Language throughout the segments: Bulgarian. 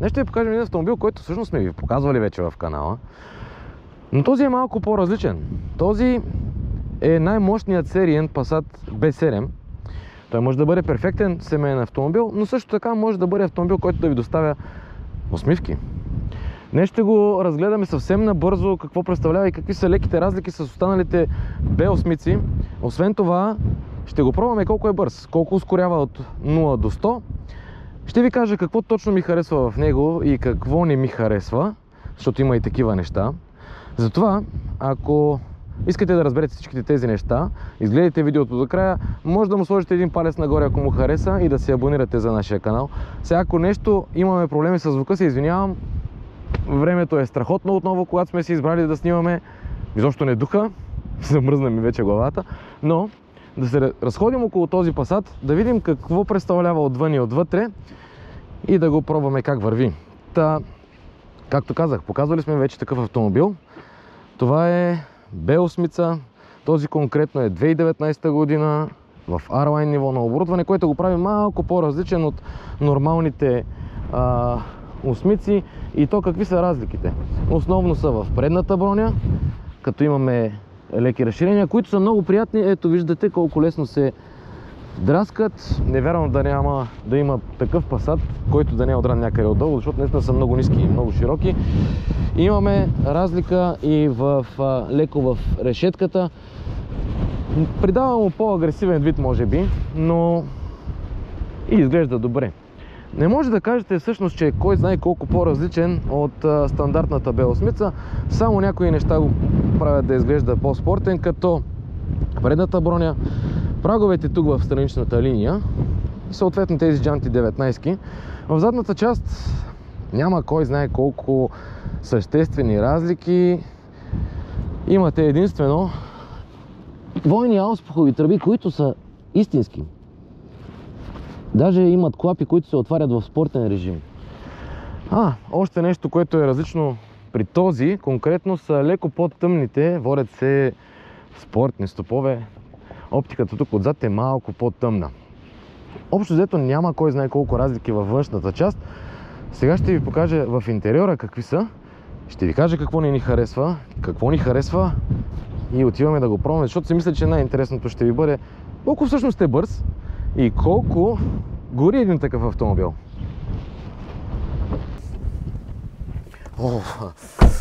Днес ще ви покажем един автомобил, който всъщност сме ви показвали вече в канала. Но този е малко по-различен. Този е най-мощният сериен Passat B7. Той може да бъде перфектен семейен автомобил, но също така може да бъде автомобил, който да ви доставя усмивки. Днес ще го разгледаме съвсем набързо какво представлява и какви са леките разлики с останалите B8-ци. Освен това, ще го пробваме колко е бърз, колко ускорява от 0 до 100. Ще ви кажа какво точно ми харесва в него и какво не ми харесва, защото има и такива неща. Затова, ако искате да разберете всичките тези неща, изгледайте видеото до края, може да му сложите един палец нагоре, ако му хареса, и да се абонирате за нашия канал. Сега, ако нещо имаме проблеми с звука, се извинявам. Времето е страхотно отново, когато сме си избрали да снимаме. Изобщо не духа, замръзна ми вече главата, но да се разходим около този Passat, да видим какво представлява отвън и отвътре и да го пробваме как върви. Та, както казах, показвали сме вече такъв автомобил. Това е B8-ца, този конкретно е 2019 година, в R-Line ниво на оборудване, което го прави малко по-различен от нормалните осмици. И то какви са разликите? Основно са в предната броня, като имаме леки разширения, които са много приятни. Ето виждате колко лесно се драскат. Не вярвам да има такъв Passat, който да не е отран някъде отдолу, защото наистина са много ниски и много широки. Имаме разлика и леко в решетката. Придава му по-агресивен вид, може би, но и изглежда добре. Не може да кажете всъщност, че кой знае колко по-различен от стандартната B8-ца. Само някои неща го правят да изглежда по-спортен, като предната броня, праговете тук в страничната линия, съответно тези джанти 19-ки. В задната част няма кой знае колко съществени разлики. Имате единствено двойни ауспухови тръби, които са истински. Даже имат клапи, които се отварят в спортен режим. Още нещо, което е различно при този, конкретно са леко по-тъмните, водят се спортни стопове. Оптиката тук отзад е малко по-тъмна. Общо взето няма кой знае колко разлики във външната част. Сега ще ви покажа в интериора какви са. Ще ви кажа какво не ни харесва, какво ни харесва и отиваме да го пробваме, защото си мисля, че най-интересното ще ви бъде колко всъщност е бърз и колко гори един такъв автомобил.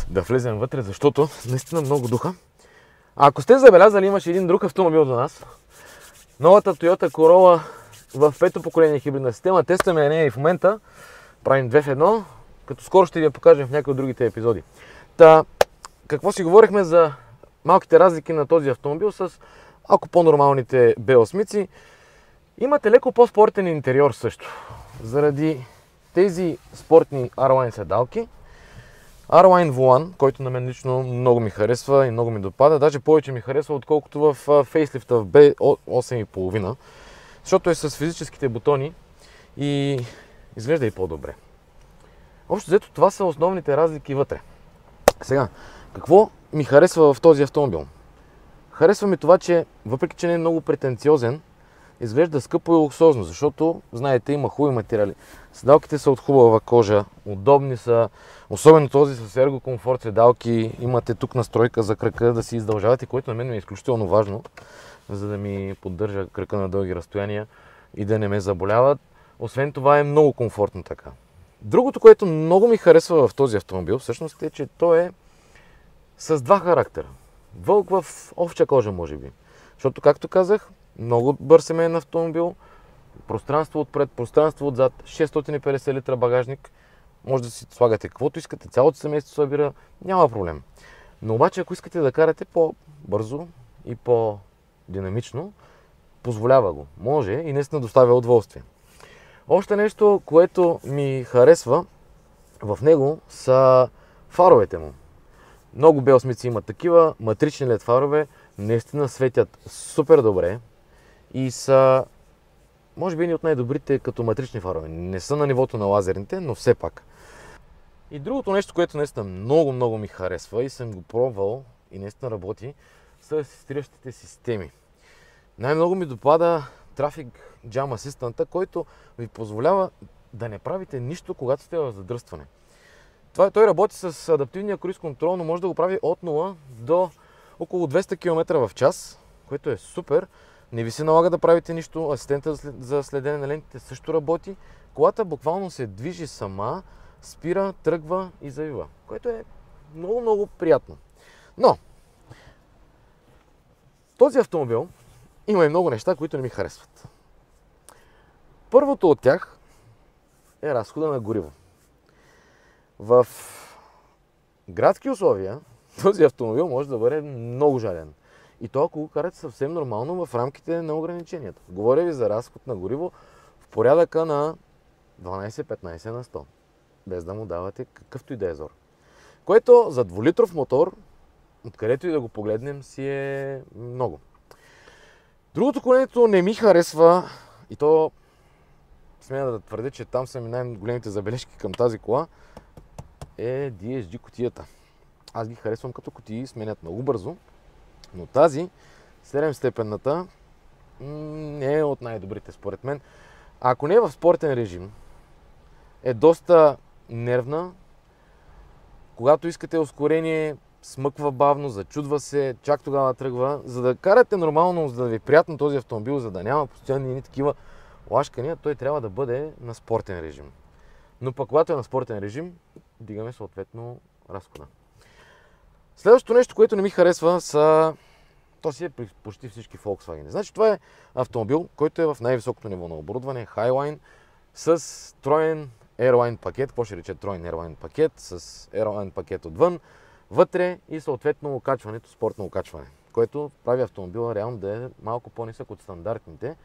Да влезем вътре, защото наистина много духа. Ако сте забелязали, имаше един друг автомобил до нас. Новата Toyota Corolla в пето поколение хибридна система. Тестваме нея и в момента. Правим 2 в 1, като скоро ще ви я покажем в някои от другите епизоди. Какво си говорихме за малките разлики на този автомобил с малко по-нормалните B8-ци. Имате леко по-спортен интериор също. Заради тези спортни R-Line седалки, R-Line волан, който на мен лично много ми харесва и много ми допада, даже повече ми харесва, отколкото в фейслифта в B8,5, защото е с физическите бутони и изглежда и по-добре. Общо взето това са основните разлики вътре. Сега, какво ми харесва в този автомобил? Харесва ми това, че въпреки че не е много претенциозен, изглежда скъпо и луксозно, защото, знаете, има хубави материали. Седалките са от хубава кожа, удобни са, особено този с ергокомфорт седалки. Имате тук настройка за крака да си издължавате, което на мен е изключително важно, за да ми поддържа крака на дълги разстояния и да не ме заболяват. Освен това е много комфортно така. Другото, което много ми харесва в този автомобил, всъщност е, че той е с два характера. Вълк в овча кожа, може би. Защото, както казах, много бърз семейен автомобил, пространство отпред, пространство отзад, 650 литра багажник. Може да си слагате каквото искате, цялото семейство се събира, няма проблем. Но обаче, ако искате да карате по-бързо и по-динамично, позволява го. Може и наистина доставя удоволствие. Още нещо, което ми харесва в него, са фаровете му. Много B8-ци имат такива, матрични LED фарове, наистина светят супер добре и са, може би, едни от най-добрите като матрични фарове. Не са на нивото на лазерните, но все пак. И другото нещо, което наистина много ми харесва и съм го пробвал и наистина работи, са асистиращите системи. Най-много ми допада Traffic Jam Assistant, който ви позволява да не правите нищо, когато сте в задръстване. Той работи с адаптивния круиз контрол, но може да го прави от 0 до около 200 км в час, което е супер. Не ви се налага да правите нищо, асистента за следене на лентите също работи. Колата буквално се движи сама, спира, тръгва и завива, което е много приятно. Но, този автомобил има и много неща, които не ми харесват. Първото от тях е разхода на гориво. В градски условия този автомобил може да бъде много жален. И то, ако го карате съвсем нормално в рамките на ограниченията. Говоря ви за разход на гориво в порядъка на 12-15 на 100. Без да му давате какъвто и да е зор. Което за 2-литров мотор, откъдето и да го погледнем, си е много. Другото, което не ми харесва, и то смея да твърдя, че там са ми най-големите забележки към тази кола, е DSG кутията. Аз ги харесвам като кутии, сменят много бързо, но тази 7-степенната не е от най-добрите според мен. Ако не е в спортен режим, е доста нервна. Когато искате ускорение, смъква бавно, зачудва се, чак тогава тръгва. За да карате нормално, за да ви е приятно този автомобил, за да няма постоянни такива лашкания, той трябва да бъде на спортен режим. Но пък когато е на спортен режим, дигаме съответно разхода. Следващото нещо, което не ми харесва, то си е при почти всички Volkswagen. Значи това е автомобил, който е в най-високото ниво на оборудване, Highline, с троен Airline пакет. Какво ще рече троен Airline пакет? С Airline пакет отвън, вътре и съответно окачването, спортно окачване, което прави автомобила реално да е малко по-нисък от стандартните.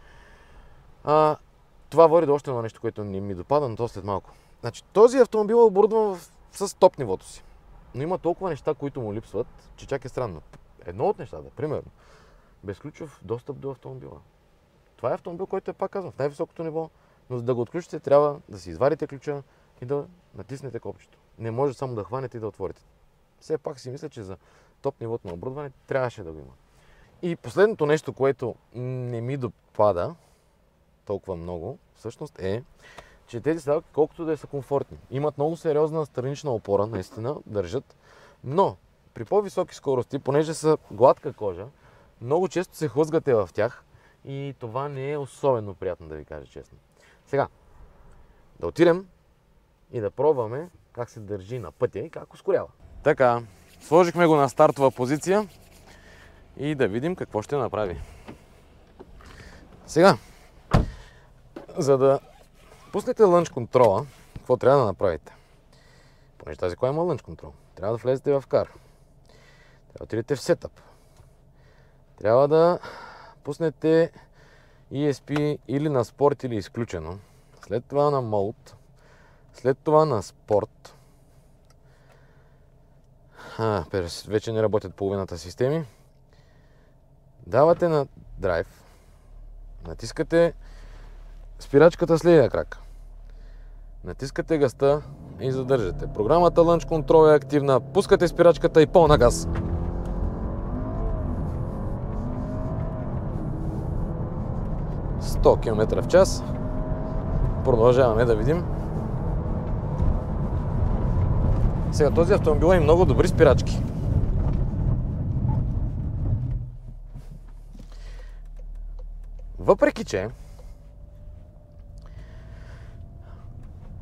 Това води до още едно нещо, което не ми допада, но то след малко. Значи, този автомобил е оборудван с топ нивото си. Но има толкова неща, които му липсват, че чак е странно. Едно от нещата, примерно, безключов достъп до автомобила. Това е автомобил, който е, пак казвам, в най-високото ниво, но за да го отключите, трябва да си извадите ключа и да натиснете копчето. Не може само да хванете и да отворите. Все пак си мисля, че за топ нивото на оборудване трябваше да го има. И последното нещо, което не ми допада толкова много, всъщност е, че тези седалки, колкото да са комфортни, имат много сериозна странична опора, наистина държат, но при по-високи скорости, понеже са гладка кожа, много често се хлъзгате в тях и това не е особено приятно, да ви кажа честно. Сега, да отидем и да пробваме как се държи на пътя и как ускорява. Така, сложихме го на стартова позиция и да видим какво ще направи. Сега, за да пуснете лънч контрола, какво трябва да направите? Понеже тази кола има лънч контрол, трябва да влезете в кар. Трябва да отидете в сетъп. Трябва да пуснете ESP или на спорт, или изключено. След това на мод. След това на спорт. Вече не работят половината системи. Давате на драйв. Натискате спирачката с левия крак. Натискате газта и задържате. Програмата Launch Control е активна. Пускате спирачката и пълна газ. – 100 км в час. Продължаваме да видим. Сега този автомобил има много добри спирачки. Въпреки че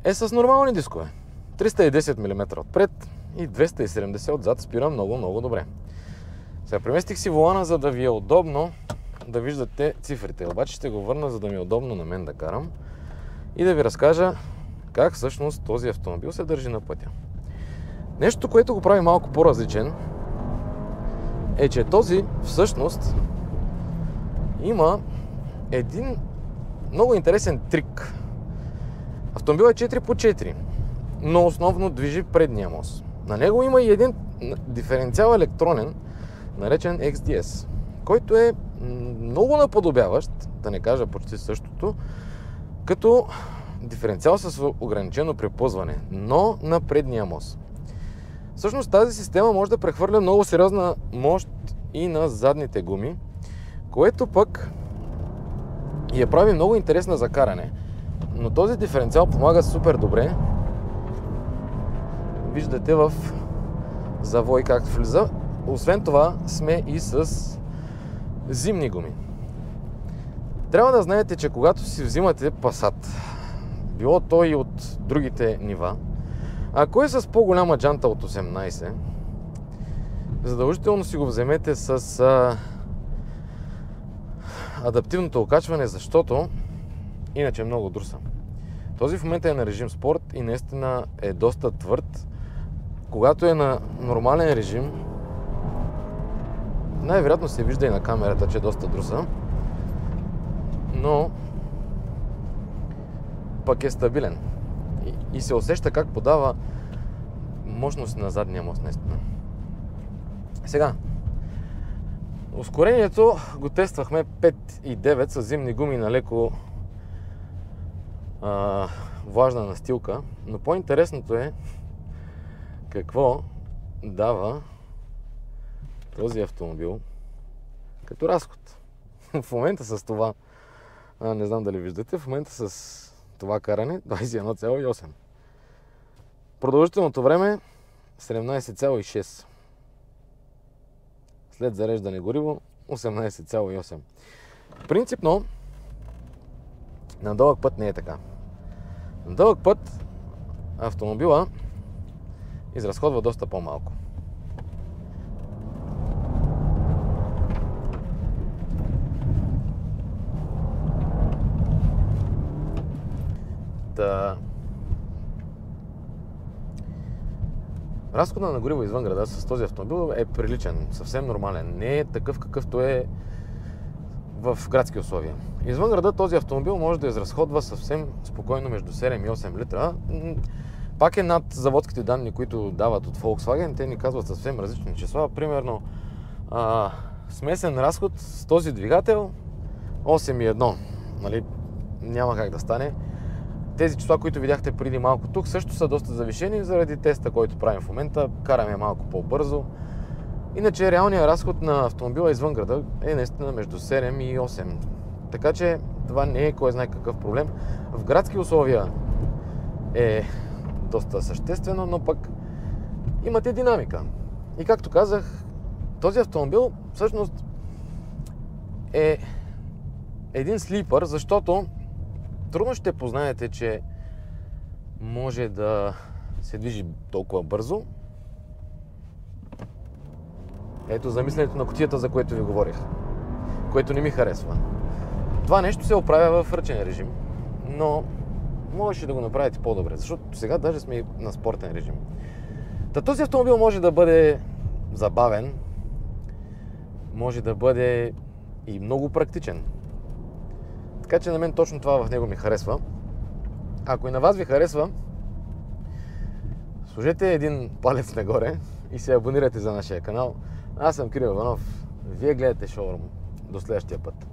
е с нормални дискове. 310 мм отпред и 270 отзад, спира много добре. Сега преместих си волана, за да ви е удобно да виждате цифрите. Обаче ще го върна, за да ми е удобно на мен да карам и да ви разкажа как всъщност този автомобил се държи на пътя. Нещо, което го прави малко по-различен, е, че този всъщност има един много интересен трик. Автомобил е 4x4, но основно движи предния мост. На него има и един диференциал електронен, наречен XDS, който е много наподобяващ, да не кажа почти същото, като диференциал с ограничено преплъзване, но на предния мост. Всъщност тази система може да прехвърля много сериозна мощ и на задните гуми, което пък я прави много интересна за каране. Но този диференциал помага супер добре. Виждате в завой как влиза. Освен това сме и с зимни гуми. Трябва да знаете, че когато си взимате Passat, било той и от другите нива, ако е с по-голяма джанта от 18, задължително си го вземете с адаптивното окачване, защото иначе е много друса. Този в момента е на режим спорт и наистина е доста твърд. Когато е на нормален режим, най-вероятно се вижда и на камерата, че е доста друса, но пък е стабилен и се усеща как подава мощност на задния мост, наистина. Сега, ускорението го тествахме 5,9 с зимни гуми на леко влажна настилка, но по-интересното е какво дава този автомобил като разход. В момента с това, не знам дали виждате, в момента с това каране 21,8. Продължителното време 17,6. След зареждане гориво 18,8. Принципно на дълъг път не е така. На дълъг път автомобила изразходва доста по-малко. Разходът на гориво извън града с този автомобил е приличен, съвсем нормален. Не е такъв какъвто е в градски условия. Извън града този автомобил може да изразходва съвсем спокойно между 7 и 8 литра. Пак е над заводските данни, които дават от Volkswagen. Те ни казват съвсем различни числа. Примерно смесен разход с този двигател 8,1. Нали? Няма как да стане. Тези числа, които видяхте преди малко тук, също са доста завишени заради теста, който правим в момента. Караме малко по-бързо. Иначе реалният разход на автомобила извън града е наистина между 7 и 8. Така че това не е кой знае какъв проблем. В градски условия е доста съществено, но пък имате динамика. И както казах, този автомобил всъщност е един слипър, защото трудно ще познаете, че може да се движи толкова бързо. Ето замисленето на кутията, за което ви говорих, което не ми харесва. Това нещо се оправя в ръчен режим, но можеше да го направите по-добре, защото сега даже сме на спортен режим. Този автомобил може да бъде забавен, може да бъде и много практичен. Така че на мен точно това в него ми харесва. Ако и на вас ви харесва, сложете един палец нагоре и се абонирайте за нашия канал. Аз съм Кирил Иванов. Вие гледате Шоурум. До следващия път.